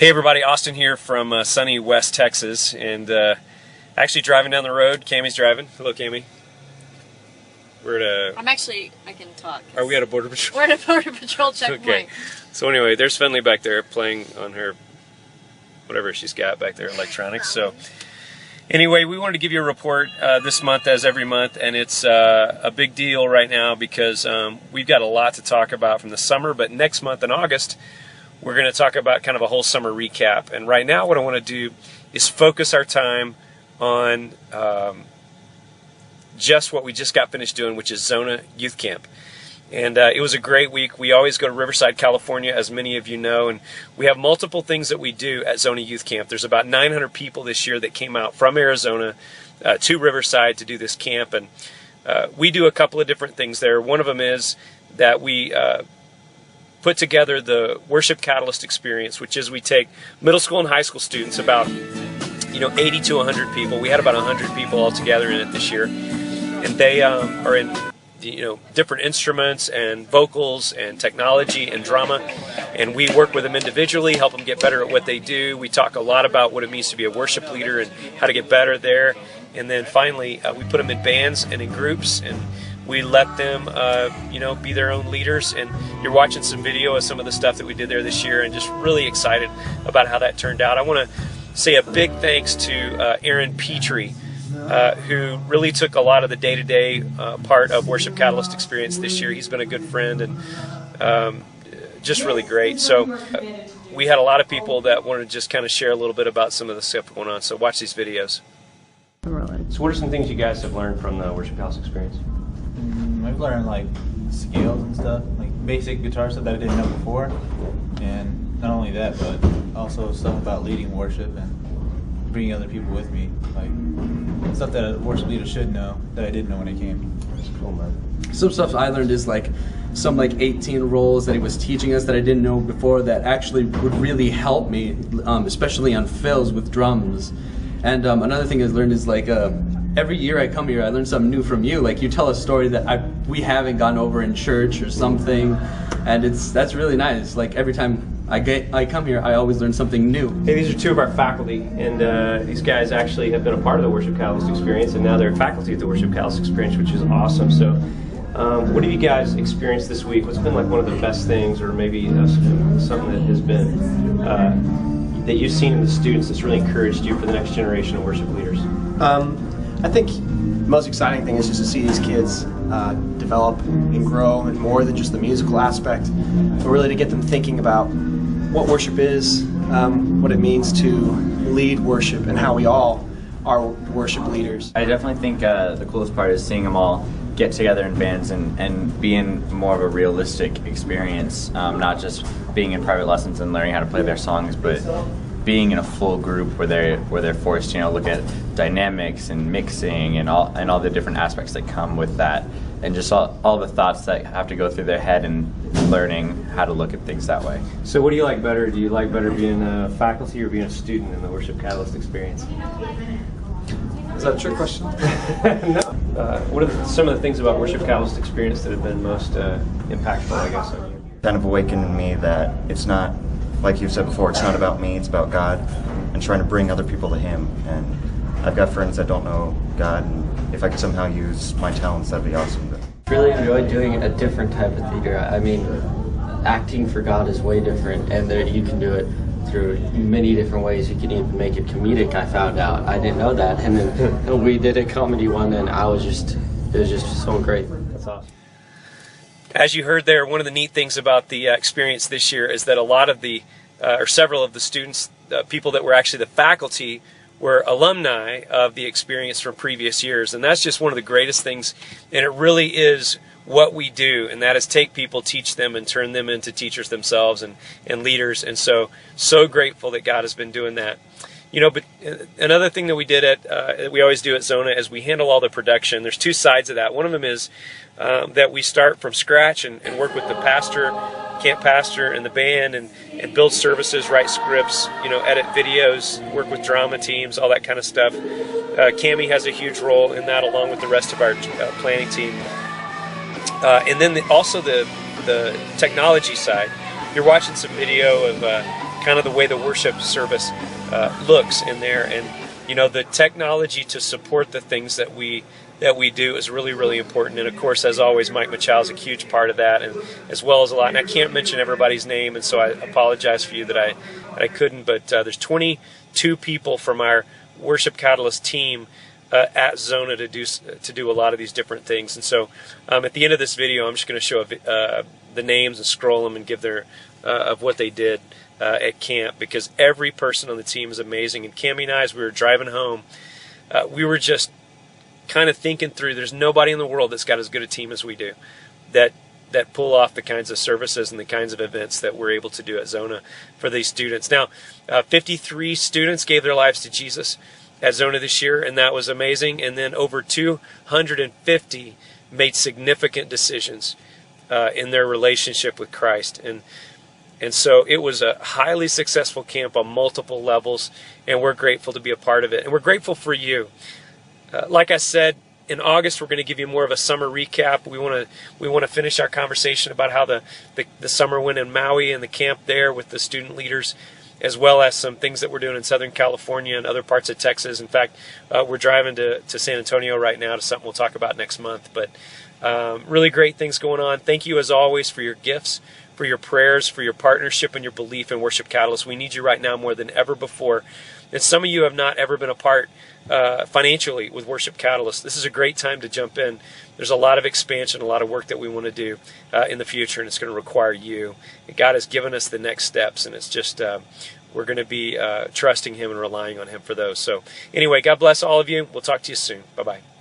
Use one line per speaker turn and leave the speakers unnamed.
Hey everybody, Austin here from sunny West Texas, and actually driving down the road. Cammy's driving. Hello, Cammy. We're at
I can talk.
Are we at a border patrol?
We're at a border patrol checkpoint.
Okay. So anyway, there's Finley back there playing on her whatever she's got back there, electronics. So anyway, we wanted to give you a report this month, as every month, and it's a big deal right now because we've got a lot to talk about from the summer. But next month in August, we're going to talk about kind of a whole summer recap. And right now what I want to do is focus our time on just what we just got finished doing, which is ZONA Youth Camp. And it was a great week. We always go to Riverside, California, as many of you know, and we have multiple things that we do at ZONA Youth Camp. There's about 900 people this year that came out from Arizona to Riverside to do this camp, and we do a couple of different things there. One of them is that we put together the Worship Catalyst experience, which is we take middle school and high school students, about 80 to 100 people. We had about 100 people all together in it this year, and they are in different instruments and vocals and technology and drama, and we work with them individually, help them get better at what they do. We talk a lot about what it means to be a worship leader and how to get better there, and then finally we put them in bands and in groups, and we let them be their own leaders. And you're watching some video of some of the stuff that we did there this year, and just really excited about how that turned out. I want to say a big thanks to Aaron Petrie, who really took a lot of the day-to-day part of Worship Catalyst experience this year. He's been a good friend and just really great. So we had a lot of people that wanted to just kind of share a little bit about some of the stuff going on. So watch these videos. So what are some things you guys have learned from the Worship Catalyst experience?
I've learned like scales and stuff, like basic guitar stuff that I didn't know before, and not only that, but also stuff about leading worship and bringing other people with me, like stuff that a worship leader should know that I didn't know when I came.
That's cool, man.
Some stuff I learned is like some 18 roles that he was teaching us that I didn't know before that actually would really help me, especially on fills with drums. And another thing I learned is every year I come here, I learn something new from you. Like you tell a story that we haven't gone over in church or something, and that's really nice. Like every time I come here, I always learn something new.
Hey, these are two of our faculty, and these guys actually have been a part of the Worship Catalyst experience, and now they're faculty at the Worship Catalyst experience, which is awesome. So what have you guys experienced this week? What's been like one of the best things, or maybe something that has been that you've seen in the students that's really encouraged you for the next generation of worship leaders?
I think the most exciting thing is just to see these kids develop and grow, and more than just the musical aspect, but really to get them thinking about what worship is, what it means to lead worship, and how we all are worship leaders.
I definitely think the coolest part is seeing them all get together in bands and be in more of a realistic experience, not just being in private lessons and learning how to play their songs, but being in a full group where they're forced to look at dynamics and mixing and all the different aspects that come with that, and just all the thoughts that have to go through their head and learning how to look at things that way.
So what do you like better? Do you like better being a faculty or being a student in the Worship Catalyst experience?
Is that a trick question?
No. What are some of the things about Worship Catalyst experience that have been most impactful, I guess, on you?
Kind of awakened in me that it's not, like you've said before, it's not about me, it's about God, and trying to bring other people to Him. And I've got friends that don't know God, and if I could somehow use my talents, that'd be awesome.
Really enjoyed doing a different type of theater. I mean, acting for God is way different, and you can do it through many different ways. You can even make it comedic, I found out. I didn't know that. And then we did a comedy one, and it was just so great.
That's awesome. As you heard there, one of the neat things about the experience this year is that a lot of the, or several of the students, people that were actually the faculty, were alumni of the experience from previous years. And that's just one of the greatest things, and it really is what we do, and that is take people, teach them, and turn them into teachers themselves and leaders. And so grateful that God has been doing that. But another thing that we did that we always do at ZONA is we handle all the production. There's two sides of that. One of them is that we start from scratch and work with the pastor, camp pastor, and the band, and build services, write scripts, edit videos, work with drama teams, all that kind of stuff. Cammie has a huge role in that, along with the rest of our planning team. And then also the technology side. You're watching some video of kind of the way the worship service looks in there. And you know, the technology to support the things that we do is really, really important. And of course, as always, Mike Machal is a huge part of that, and as well as a lot. And I can't mention everybody's name, and so I apologize for you that I couldn't. But there's 22 people from our Worship Catalyst team at ZONA to do a lot of these different things. And so at the end of this video, I'm just going to show the names and scroll them and give their of what they did at camp, because every person on the team is amazing. And Cammie and I, as we were driving home, we were just kind of thinking through, there's nobody in the world that's got as good a team as we do, that pull off the kinds of services and the kinds of events that we're able to do at ZONA for these students. Now, 53 students gave their lives to Jesus at ZONA this year, and that was amazing. And then over 250 made significant decisions in their relationship with Christ. And so it was a highly successful camp on multiple levels, and we're grateful to be a part of it. And we're grateful for you. Like I said, in August we're going to give you more of a summer recap. We want to finish our conversation about how the summer went in Maui and the camp there with the student leaders, as well as some things that we're doing in Southern California and other parts of Texas. In fact, we're driving to San Antonio right now to something we'll talk about next month. But really great things going on. Thank you as always for your gifts, for your prayers, for your partnership and your belief in Worship Catalyst. We need you right now more than ever before. And some of you have not ever been a part financially with Worship Catalyst. This is a great time to jump in. There's a lot of expansion, a lot of work that we want to do in the future, and it's going to require you. And God has given us the next steps, and it's just we're going to be trusting Him and relying on Him for those. So anyway, God bless all of you. We'll talk to you soon. Bye-bye.